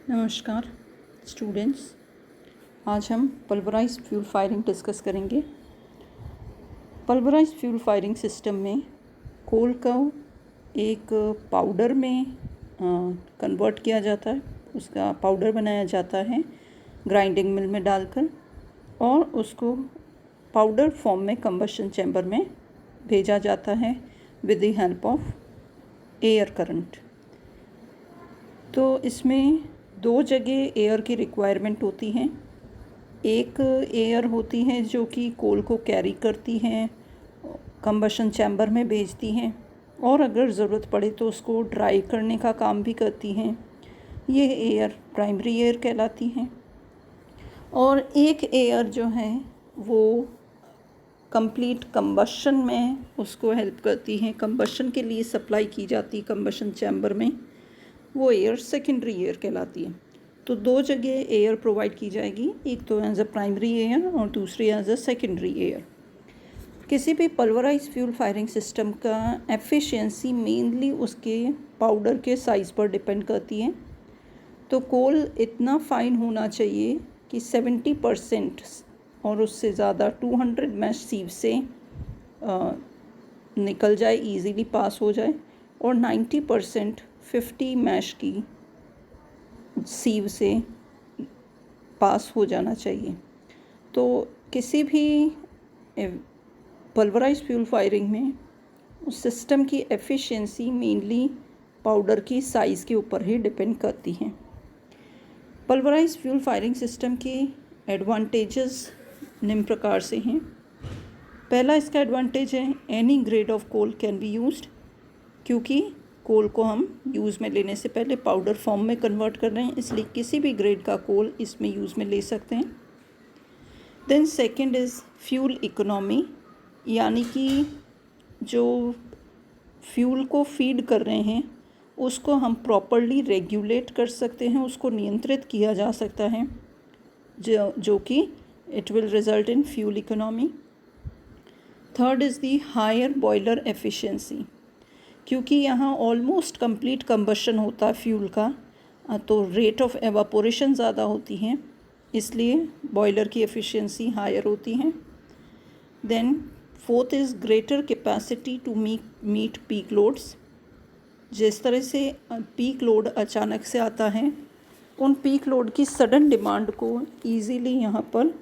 नमस्कार स्टूडेंट्स, आज हम पल्वराइज्ड फ्यूल फायरिंग डिस्कस करेंगे। पल्वराइज्ड फ्यूल फायरिंग सिस्टम में कोल को एक पाउडर में कन्वर्ट किया जाता है, उसका पाउडर बनाया जाता है ग्राइंडिंग मिल में डालकर, और उसको पाउडर फॉर्म में कंबशन चैम्बर में भेजा जाता है with the help of air current. तो इसमें दो जगह एयर की रिक्वायरमेंट होती है। एक एयर होती है जो कि कोल को कैरी करती हैं, कंबशन चैम्बर में भेजती हैं, और अगर ज़रूरत पड़े तो उसको ड्राई करने का काम भी करती हैं। ये एयर प्राइमरी एयर कहलाती हैं। और एक एयर जो है वो कंप्लीट कंबशन में उसको हेल्प करती हैं, कंबशन के लिए सप्लाई की जाती है कंबशन चैम्बर में, वो एयर सेकेंडरी एयर कहलाती है। तो दो जगह एयर प्रोवाइड की जाएगी, एक तो एज अ प्राइमरी एयर और दूसरी एज अ सेकेंडरी एयर। किसी भी पल्वराइज फ्यूल फायरिंग सिस्टम का एफिशिएंसी मेनली उसके पाउडर के साइज़ पर डिपेंड करती है। तो कोल इतना फाइन होना चाहिए कि 70% और उससे ज़्यादा 200 मैश सीव से निकल जाए, इजीली पास हो जाए, और 90% 50 मैश की सीव से पास हो जाना चाहिए। तो किसी भी पल्वराइज फ्यूल फायरिंग में उस सिस्टम की एफिशिएंसी मेनली पाउडर की साइज़ के ऊपर ही डिपेंड करती हैं। पल्वराइज फ्यूल फायरिंग सिस्टम के एडवांटेजेस निम्न प्रकार से हैं। पहला इसका एडवांटेज है any grade of coal can be used, क्योंकि कोल को हम यूज़ में लेने से पहले पाउडर फॉर्म में कन्वर्ट कर रहे हैं, इसलिए किसी भी ग्रेड का कोल इसमें यूज़ में ले सकते हैं। Then second is fuel economy, यानी कि जो फ्यूल को फीड कर रहे हैं उसको हम प्रॉपरली रेगुलेट कर सकते हैं, उसको नियंत्रित किया जा सकता है, जो कि it will result in fuel economy. Third is the higher boiler efficiency, क्योंकि यहाँ ऑलमोस्ट कंप्लीट कंबशन होता है फ्यूल का, तो रेट ऑफ एवापोरेशन ज़्यादा होती है, इसलिए बॉयलर की एफिशिएंसी हायर होती है। Then fourth is greater capacity to meet peak loads. जिस तरह से पीक लोड अचानक से आता है, उन पीक लोड की सडन डिमांड को ईज़िली यहाँ पर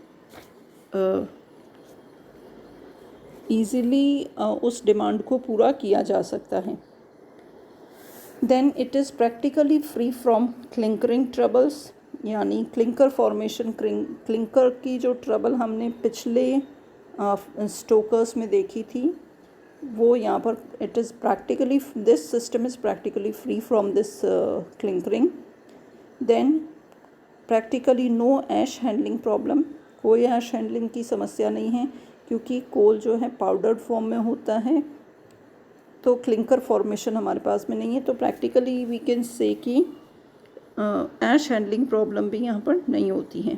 उस डिमांड को पूरा किया जा सकता है। Then it is practically free from clinkering troubles, यानी क्लिंकर फॉर्मेशन, क्लिंकर की जो ट्रबल हमने पिछले स्टोकर्स में देखी थी, वो यहाँ पर it is practically, this system is practically free from this clinkering. Then practically no ash handling problem, कोई ऐश हैंडलिंग की समस्या नहीं है, क्योंकि कोल जो है पाउडर्ड फॉर्म में होता है, तो क्लिंकर फॉर्मेशन हमारे पास में नहीं है। तो प्रैक्टिकली वी कैन से कि ऐश हैंडलिंग प्रॉब्लम भी यहाँ पर नहीं होती है।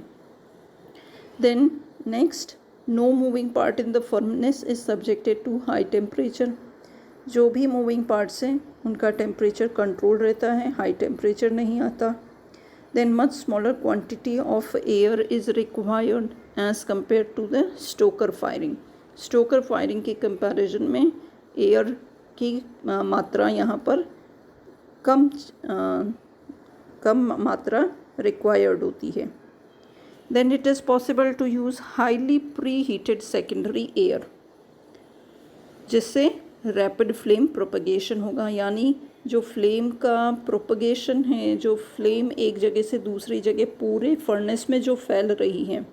Then next, no moving part in the furnace is subjected to high temperature. जो भी मूविंग पार्ट्स हैं उनका टेम्परेचर कंट्रोल रहता है, हाई टेम्परेचर नहीं आता। Then much smaller quantity of air is required as compare to the stoker firing. Stoker firing के comparison में एयर की मात्रा यहाँ पर कम मात्रा रिक्वायर्ड होती है। Then it is possible to use highly pre heated secondary air, जिससे रैपिड फ्लेम प्रोपगेशन होगा, यानी जो फ्लेम का प्रोपगेशन है, जो फ्लेम एक जगह से दूसरी जगह पूरे फर्नेस में जो फैल रही है,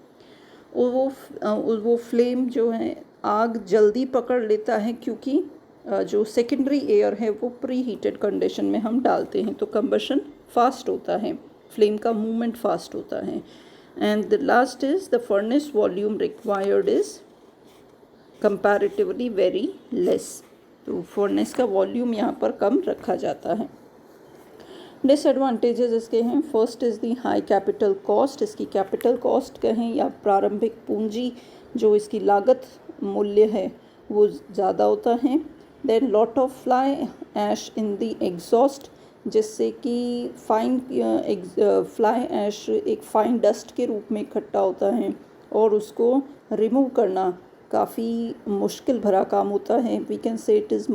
वो फ्लेम जो है आग जल्दी पकड़ लेता है, क्योंकि जो सेकेंडरी एयर है वो प्री हीटेड कंडीशन में हम डालते हैं, तो कंबशन फास्ट होता है, फ्लेम का मूवमेंट फास्ट होता है। And the last is the furnace volume required is comparatively very less, तो फर्नेस का वॉल्यूम यहाँ पर कम रखा जाता है। डिसएडवांटेजेस इसके हैं, first is the high capital cost, इसकी कैपिटल कॉस्ट कहें या प्रारंभिक पूंजी, जो इसकी लागत मूल्य है वो ज़्यादा होता है। Then lot of fly ash in the exhaust, जिससे कि फाइन फ्लाई ऐश एक फाइन डस्ट के रूप में इकट्ठा होता है और उसको रिमूव करना काफ़ी मुश्किल भरा काम होता है. We can say it is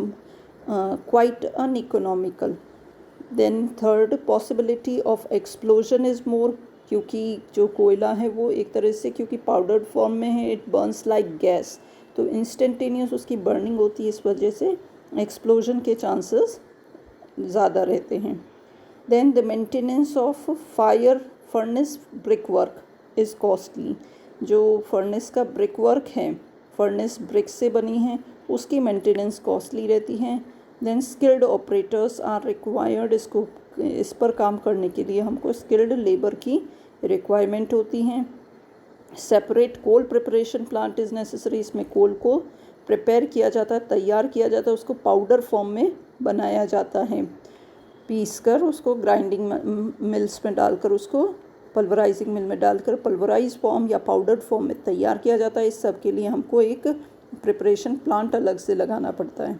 quite uneconomical. Then third, possibility of explosion is more, क्योंकि जो कोयला है वो एक तरह से क्योंकि पाउडर्ड फॉर्म में है, इट बर्न्स लाइक गैस, तो इंस्टेंटेनियस उसकी बर्निंग होती है, इस वजह से एक्सप्लोजन के चांसेस ज़्यादा रहते हैं. Then the maintenance of fire furnace brick work is costly. जो फर्नेस का ब्रिक वर्क है, फर्नेस ब्रिक से बनी है, उसकी मेंटेनेंस कॉस्टली रहती है. Then skilled operators are required. इस पर काम करने के लिए हमको स्किल्ड लेबर की रिक्वायरमेंट होती हैं. Separate coal preparation plant is necessary. इसमें कोल को प्रिपेयर किया जाता है, तैयार किया जाता है, उसको पाउडर फॉर्म में बनाया जाता है, पीस कर उसको ग्राइंडिंग मिल्स में डालकर, उसको पल्वराइजिंग मिल में डालकर पल्वराइज फॉर्म या पाउडर फॉर्म में तैयार किया जाता है. इस सब के लिए हमको एक प्रिपरेशन प्लांट अलग से लगाना पड़ता है.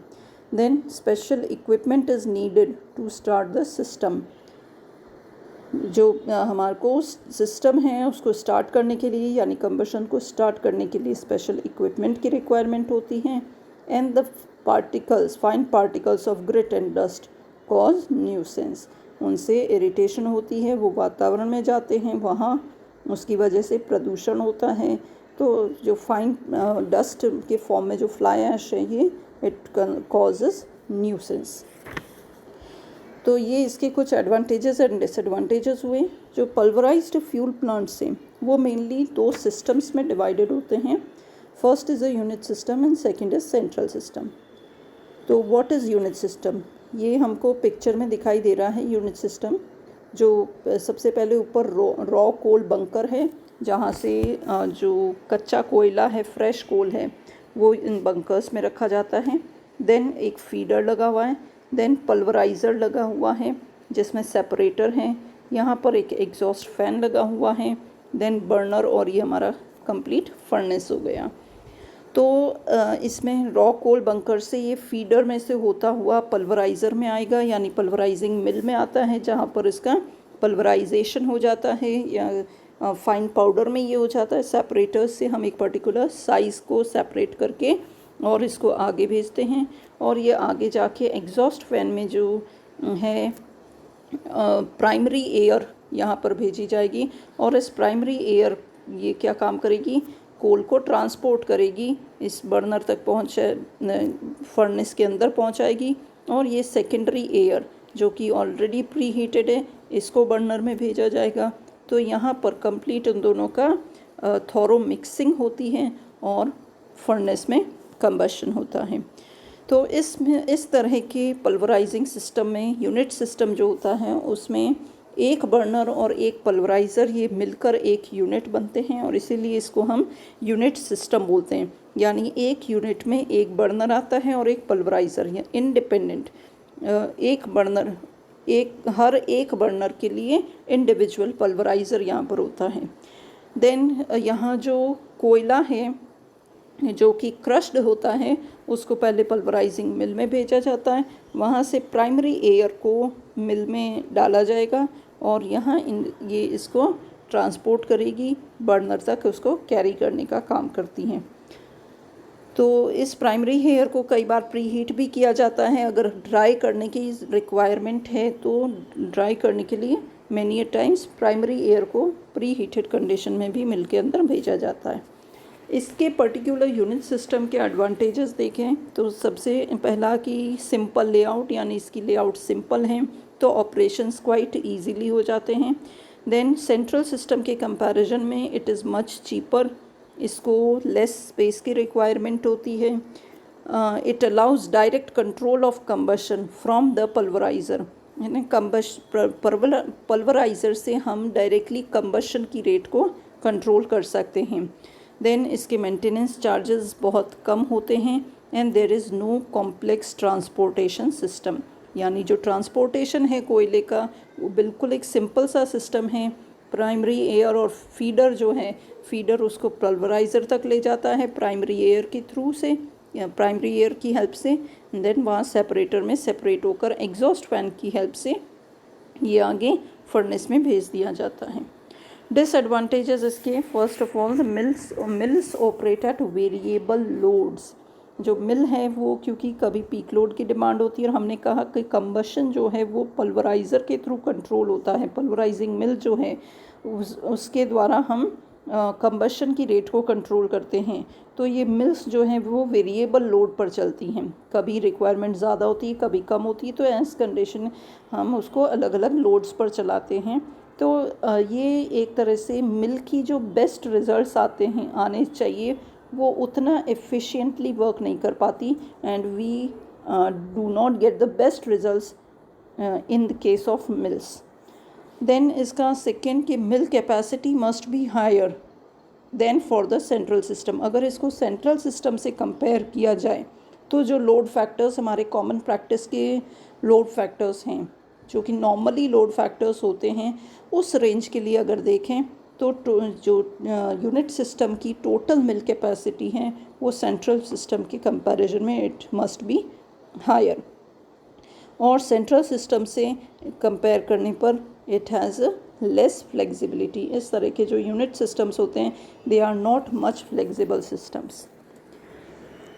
Then special equipment is needed to start the system. जो हमारे को सिस्टम है उसको स्टार्ट करने के लिए यानी कंबशन को स्टार्ट करने के लिए स्पेशल इक्विपमेंट की रिक्वायरमेंट होती है. And the particles, fine particles of grit and dust cause nuisance. उनसे इरिटेशन होती है, वो वातावरण में जाते हैं, वहाँ उसकी वजह से प्रदूषण होता है. तो जो फाइन डस्ट के फॉर्म में जो फ्लाई ऐश है, ये इट कॉजेस न्यूसेंस. तो ये इसके कुछ एडवांटेजेस एंड डिसएडवांटेजेस हुए. जो पल्वराइज्ड फ्यूल प्लांट्स हैं वो मेनली दो सिस्टम्स में डिवाइडेड होते हैं. First is a unit system and second is central system. तो व्हाट इज़ यूनिट सिस्टम? ये हमको पिक्चर में दिखाई दे रहा है. यूनिट सिस्टम जो सबसे पहले ऊपर रॉ कोल बंकर है, जहाँ से जो कच्चा कोयला है, फ्रेश कोल है, वो इन बंकर्स में रखा जाता है. देन एक फीडर लगा हुआ है. देन पल्वराइज़र लगा हुआ है जिसमें सेपरेटर हैं. यहाँ पर एक एग्जॉस्ट फैन लगा हुआ है. देन बर्नर, और ये हमारा कंप्लीट फर्नेस हो गया. तो इसमें रॉ कोल बंकर से ये फीडर में से होता हुआ पल्वराइज़र में आएगा, यानी पल्वराइजिंग मिल में आता है, जहाँ पर इसका पल्वराइजेशन हो जाता है या फाइन पाउडर में ये हो जाता है. सेपरेटर्स से हम एक पर्टिकुलर साइज़ को सेपरेट करके और इसको आगे भेजते हैं, और ये आगे जाके एग्जॉस्ट फैन में जो है प्राइमरी एयर यहाँ पर भेजी जाएगी. और इस प्राइमरी एयर ये क्या काम करेगी? कोल को ट्रांसपोर्ट करेगी, इस बर्नर तक फर्नेस के अंदर पहुँचाएगी. और ये सेकेंडरी एयर जो कि ऑलरेडी प्री हीटेड है, इसको बर्नर में भेजा जाएगा. तो यहाँ पर कंप्लीट उन दोनों का थॉरो मिक्सिंग होती है और फर्नेस में कंबशन होता है. तो इसमें इस तरह के पल्वराइजिंग सिस्टम में यूनिट सिस्टम जो होता है उसमें एक बर्नर और एक पल्वराइज़र ये मिलकर एक यूनिट बनते हैं, और इसीलिए इसको हम यूनिट सिस्टम बोलते हैं. यानी एक यूनिट में एक बर्नर आता है और एक पल्वराइज़र, या इंडिपेंडेंट एक बर्नर, हर एक बर्नर के लिए इंडिविजुअल पल्वराइज़र यहाँ पर होता है. देन यहाँ जो कोयला है जो कि क्रश्ड होता है, उसको पहले पल्वराइजिंग मिल में भेजा जाता है. वहाँ से प्राइमरी एयर को मिल में डाला जाएगा और यहाँ ये इसको ट्रांसपोर्ट करेगी बर्नर तक, उसको कैरी करने का काम करती हैं. तो इस प्राइमरी एयर को कई बार प्री हीट भी किया जाता है. अगर ड्राई करने की रिक्वायरमेंट है तो ड्राई करने के लिए many a times primary air को प्री हीटेड कंडीशन में भी मिल के अंदर भेजा जाता है. इसके पर्टिकुलर यूनिट सिस्टम के एडवांटेजेस देखें तो सबसे पहला कि सिंपल लेआउट, यानी इसकी लेआउट सिंपल है तो ऑपरेशंस क्वाइट इजीली हो जाते हैं. देन सेंट्रल सिस्टम के कंपैरिजन में इट इज़ मच चीपर, इसको लेस स्पेस की रिक्वायरमेंट होती है. It allows direct control of combustion from the pulveriser, यानी पल्वराइज़र से हम डायरेक्टली कंबशन की रेट को कंट्रोल कर सकते हैं. देन इसके मेंटेनेंस चार्जेस बहुत कम होते हैं. And there is no complex transportation system, यानी जो ट्रांसपोर्टेशन है कोयले का वो बिल्कुल एक सिंपल सा सिस्टम है. प्राइमरी एयर और फीडर जो है, फीडर उसको पल्वराइज़र तक ले जाता है प्राइमरी एयर के थ्रू से, या प्राइमरी एयर की हेल्प से. देन वहाँ सेपरेटर में सेपरेट होकर एग्जॉस्ट फैन की हेल्प से ये आगे फर्नेस में भेज दिया जाता है। डिसएडवांटेजेस इसके, first of all the mills operate at variable loads. जो मिल है वो क्योंकि कभी पीक लोड की डिमांड होती है, और हमने कहा कि कंबशन जो है वो पल्वराइज़र के थ्रू कंट्रोल होता है। पल्वराइजिंग मिल जो है उसके द्वारा हम कंबशन की रेट को कंट्रोल करते हैं। तो ये मिल्स जो हैं वो वेरिएबल लोड पर चलती हैं, कभी रिक्वायरमेंट ज़्यादा होती है, कभी कम होती है, तो ऐस कंडीशन हम उसको अलग अलग लोड्स पर चलाते हैं। तो ये एक तरह से मिल की जो बेस्ट रिज़ल्ट्स आने चाहिए वो उतना एफिशिएंटली वर्क नहीं कर पाती, and we do not get the best results in the case of mills. Then इसका सेकेंड कि mill capacity must be higher than for the central system. अगर इसको सेंट्रल सिस्टम से कंपेयर किया जाए तो जो लोड फैक्टर्स हमारे कॉमन प्रैक्टिस के लोड फैक्टर्स हैं, जो कि नॉर्मली लोड फैक्टर्स होते हैं, उस रेंज के लिए अगर देखें तो जो यूनिट सिस्टम की टोटल मिल कैपेसिटी है वो सेंट्रल सिस्टम के कंपैरिजन में इट मस्ट बी हायर, और सेंट्रल सिस्टम से कंपेयर करने पर इट हैज़ लेस फ्लेक्सिबिलिटी। इस तरह के जो यूनिट सिस्टम्स होते हैं they are not much flexible systems.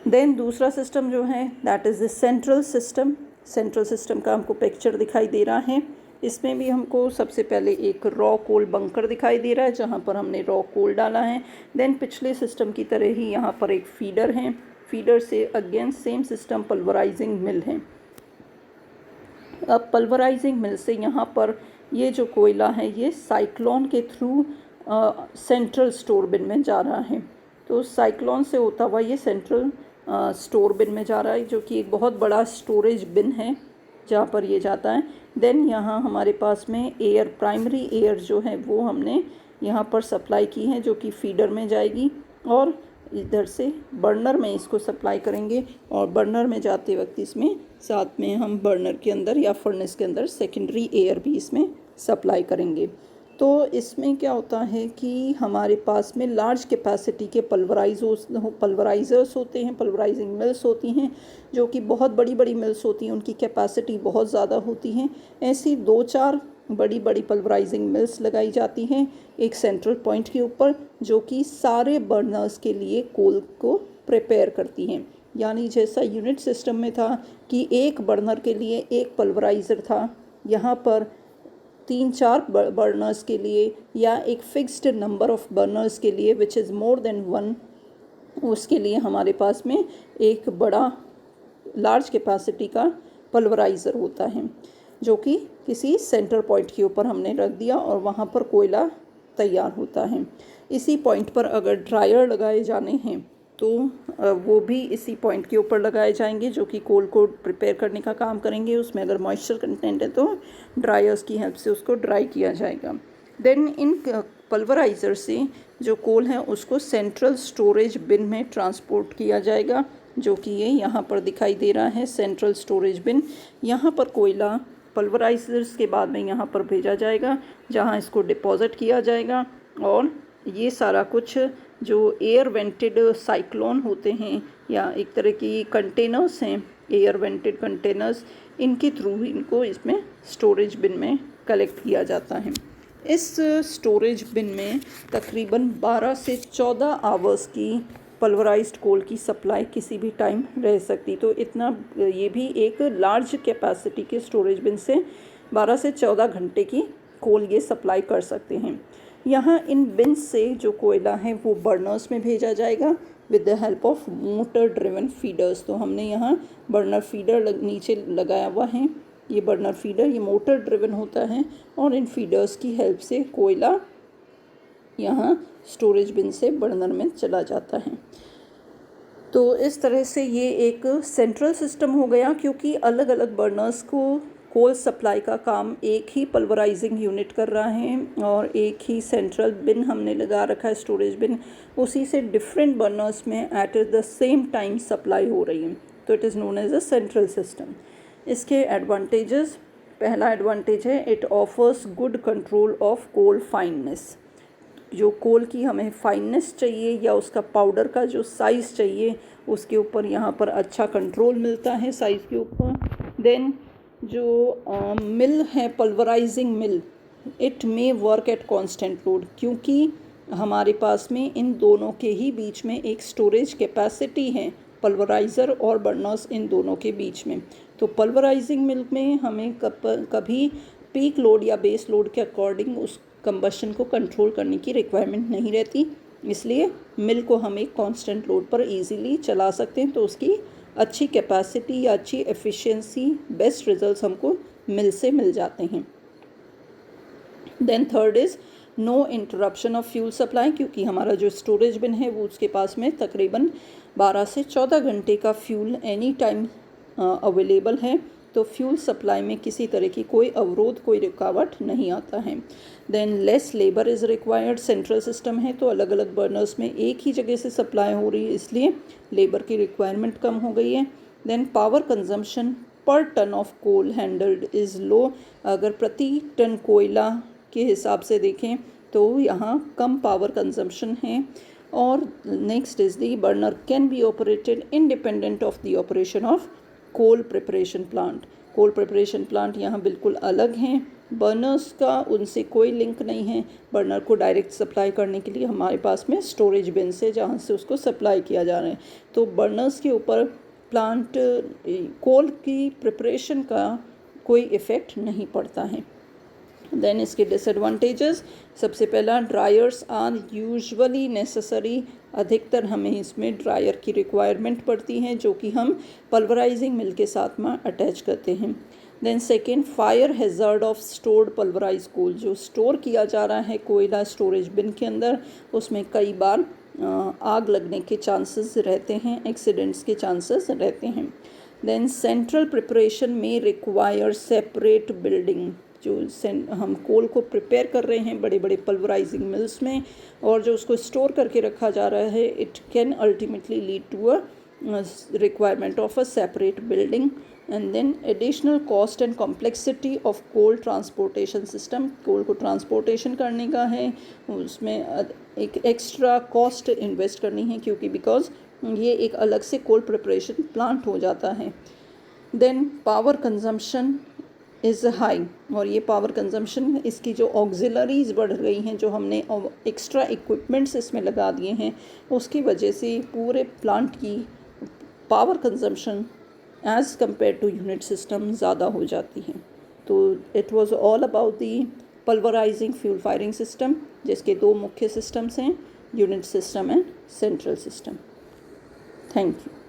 Then दूसरा सिस्टम जो है that is the central system. Central system का हमको पिक्चर दिखाई दे रहा है। इसमें भी हमको सबसे पहले एक रॉ कोल बंकर दिखाई दे रहा है जहाँ पर हमने रॉ कोल डाला है। देन पिछले सिस्टम की तरह ही यहाँ पर एक फीडर है, फीडर से अगेन सेम सिस्टम पल्वराइजिंग मिल है। अब पल्वराइजिंग मिल से यहाँ पर ये जो कोयला है ये साइक्लोन के थ्रू सेंट्रल स्टोर बिन में जा रहा है। तो साइक्लोन से होता हुआ ये सेंट्रल स्टोर बिन में जा रहा है, जो कि एक बहुत बड़ा स्टोरेज बिन है जहाँ पर ये जाता है। देन यहाँ हमारे पास में एयर, प्राइमरी एयर जो है वो हमने यहाँ पर सप्लाई की है, जो कि फीडर में जाएगी, और इधर से बर्नर में इसको सप्लाई करेंगे, और बर्नर में जाते वक्त इसमें साथ में हम बर्नर के अंदर या फर्नेस के अंदर सेकेंडरी एयर भी इसमें सप्लाई करेंगे। तो इसमें क्या होता है कि हमारे पास में लार्ज कैपेसिटी के पल्वराइज़र्स होते हैं, पल्वराइजिंग मिल्स होती हैं, जो कि बहुत बड़ी बड़ी मिल्स होती हैं, उनकी कैपेसिटी बहुत ज़्यादा होती हैं। ऐसी 2-4 बड़ी बड़ी पल्वराइजिंग मिल्स लगाई जाती हैं एक सेंट्रल पॉइंट के ऊपर, जो कि सारे बर्नर्स के लिए कोल को प्रिपेयर करती हैं। यानी जैसा यूनिट सिस्टम में था कि एक बर्नर के लिए एक पल्वराइज़र था, यहाँ पर 3-4 बर्नर्स के लिए या एक फिक्स्ड नंबर ऑफ बर्नर्स के लिए विच इज़ मोर देन 1, उसके लिए हमारे पास में एक बड़ा लार्ज कैपेसिटी का पल्वराइज़र होता है, जो कि किसी सेंटर पॉइंट के ऊपर हमने रख दिया और वहाँ पर कोयला तैयार होता है। इसी पॉइंट पर अगर ड्रायर लगाए जाने हैं तो वो भी इसी पॉइंट के ऊपर लगाए जाएंगे, जो कि कोल को प्रिपेयर करने का काम करेंगे। उसमें अगर मॉइस्चर कंटेंट है तो ड्रायर्स की हेल्प से उसको ड्राई किया जाएगा। देन इन पल्वराइज़र से जो कोल है उसको सेंट्रल स्टोरेज बिन में ट्रांसपोर्ट किया जाएगा, जो कि ये यहाँ पर दिखाई दे रहा है सेंट्रल स्टोरेज बिन। यहाँ पर कोयला पल्वराइजर्स के बाद में यहाँ पर भेजा जाएगा, जहाँ इसको डिपॉजिट किया जाएगा, और ये सारा कुछ जो एयर वेंटेड साइक्लोन होते हैं या एक तरह की कंटेनर्स हैं, एयर वेंटेड कंटेनर्स, इनके थ्रू ही इनको इसमें स्टोरेज बिन में कलेक्ट किया जाता है। इस स्टोरेज बिन में तकरीबन 12 से 14 आवर्स की पल्वराइज्ड कोल की सप्लाई किसी भी टाइम रह सकती। तो इतना ये भी एक लार्ज कैपेसिटी के स्टोरेज बिन से 12 से 14 घंटे की कोल ये सप्लाई कर सकते हैं। यहाँ इन बिन से जो कोयला है वो बर्नर्स में भेजा जाएगा with the help of motor driven feeders. तो हमने यहाँ बर्नर फीडर नीचे लगाया हुआ है। ये बर्नर फीडर ये मोटर ड्रिवन होता है, और इन फीडर्स की हेल्प से कोयला यहाँ स्टोरेज बिन से बर्नर में चला जाता है। तो इस तरह से ये एक सेंट्रल सिस्टम हो गया, क्योंकि अलग अलग बर्नर्स को कोल सप्लाई का काम एक ही पल्वराइजिंग यूनिट कर रहा है, और एक ही सेंट्रल बिन हमने लगा रखा है स्टोरेज बिन, उसी से डिफरेंट बर्नर्स में at the same time supply हो रही है। तो it is known as a central system. इसके एडवांटेजेस, पहला एडवांटेज है it offers good control of coal fineness. जो कोल की हमें फाइननेस चाहिए या उसका पाउडर का जो साइज़ चाहिए उसके ऊपर यहाँ पर अच्छा कंट्रोल मिलता है साइज़ के ऊपर। देन जो मिल है pulverising mill, it may work at constant load, क्योंकि हमारे पास में इन दोनों के ही बीच में एक स्टोरेज कैपेसिटी है, पल्वराइज़र और बर्नर्स इन दोनों के बीच में। तो पल्वराइजिंग मिल में हमें कभी पीक लोड या बेस लोड के अकॉर्डिंग उस कंबशन को कंट्रोल करने की रिक्वायरमेंट नहीं रहती, इसलिए मिल को हम एक कांस्टेंट लोड पर इजीली चला सकते हैं। तो उसकी अच्छी कैपेसिटी या अच्छी एफिशिएंसी, बेस्ट रिजल्ट्स हमको मिल से मिल जाते हैं। Then third is no interruption of fuel supply, क्योंकि हमारा जो स्टोरेज बिन है वो उसके पास में तकरीबन 12 से 14 घंटे का फ्यूल एनी टाइम अवेलेबल है, तो फ्यूल सप्लाई में किसी तरह की कोई अवरोध, कोई रुकावट नहीं आता है। Than less labour is required, central system है तो अलग अलग बर्नर्स में एक ही जगह से सप्लाई हो रही है, इसलिए लेबर की रिक्वायरमेंट कम हो गई है। Then power consumption per ton of coal handled is low, अगर प्रति टन कोयला के हिसाब से देखें तो यहाँ कम पावर कंजम्पशन है। और next is the burner can be operated independent of the operation of coal preparation plant. Coal preparation plant यहाँ बिल्कुल अलग हैं, बर्नर्स का उनसे कोई लिंक नहीं है। बर्नर को डायरेक्ट सप्लाई करने के लिए हमारे पास में स्टोरेज बिन से जहाँ से उसको सप्लाई किया जा रहा है, तो बर्नर्स के ऊपर प्लांट कोल की प्रिपरेशन का कोई इफ़ेक्ट नहीं पड़ता है। देन इसके डिसएडवांटेजेस, सबसे पहला ड्रायर्स आर यूजुअली नेसेसरी, अधिकतर हमें इसमें ड्रायर की रिक्वायरमेंट पड़ती है जो कि हम पल्वराइजिंग मिल के साथ में अटैच करते हैं। Then second, fire hazard of stored pulverise coal, जो स्टोर किया जा रहा है कोयला स्टोरेज बिन के अंदर, उसमें कई बार आग लगने के चांसेस रहते हैं, एक्सीडेंट्स के चांसेस रहते हैं। देन सेंट्रल प्रिपरेशन में रिक्वायर सेपरेट बिल्डिंग, जो हम कोल को प्रिपेयर कर रहे हैं बड़े बड़े पल्वराइजिंग मिल्स में और जो उसको स्टोर करके रखा जा रहा है, it can ultimately lead to a requirement of a separate building. And then additional cost and complexity of coal transportation system, coal को ट्रांसपोर्टेशन करने का है, उसमें एक एक्स्ट्रा कॉस्ट इन्वेस्ट करनी है क्योंकि बिकॉज ये एक अलग से कोल प्रिपरेशन प्लांट हो जाता है। Then power consumption is high, और ये पावर कंजम्पशन, इसकी जो ऑक्सिलरीज बढ़ गई हैं, जो हमने एक्स्ट्रा इक्विपमेंट्स इसमें लगा दिए हैं, उसकी वजह से पूरे प्लांट की power consumption as compare to unit system ज़्यादा हो जाती है। तो it was all about the pulverising fuel firing system, जिसके दो मुख्य सिस्टम्स हैं, unit system and central system. Thank you.